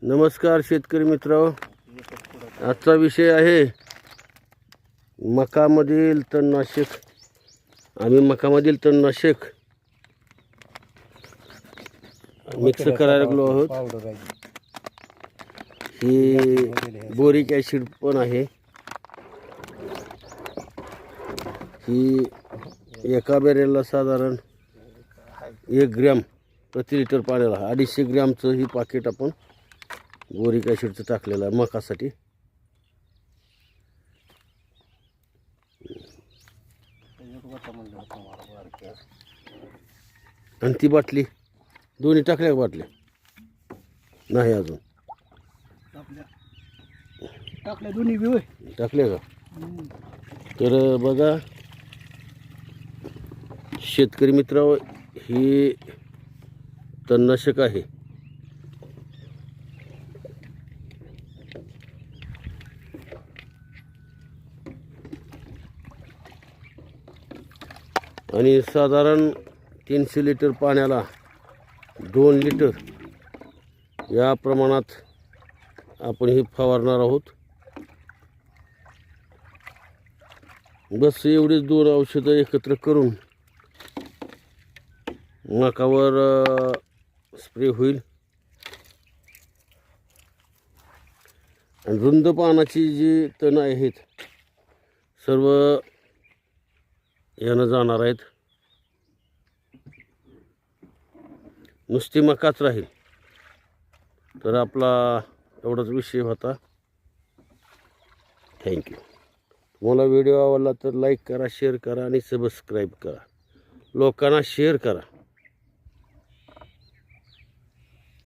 नमस्कार शेतकरी मित्रांनो, आजचा विषय आहे मकामधील तणनाशक. आम्ही मकामधील तणनाशक मिक्स करायला लागलो आहोत. ही बोरिक ॲसिड पण आहे. ही एका बॅरेलला साधारण 1 ग्रॅम प्रति लिटर पाण्याला 250 ग्रॅमचं ही पाकिट आपण बोरिक ॲसिडचं टाकलेलं आहे मकासाठी. आणि ती बाटली दोन्ही टाकल्या का बाटल्या? नाही अजून टाकल्या दोन्ही बी होय. टाकल्या का? तर बघा शेतकरी मित्रांनो, ही तणनाशक आहे. आणि साधारण 300 लिटर पाण्याला 2 लिटर या प्रमाणात आपण ही फवारणार आहोत. बस एवढीच 2 औषधं एकत्र करून मकावर स्प्रे होईल. आणि रुंद पानाची जी तण आहेत सर्व यानं जाणार आहेत. नुसती मकाच राहील. तर आपला एवढाच विषय होता. थँक्यू. तुम्हाला व्हिडिओ आवडला तर लाईक करा, शेअर करा आणि सबस्क्राईब करा. लोकांना शेअर करा.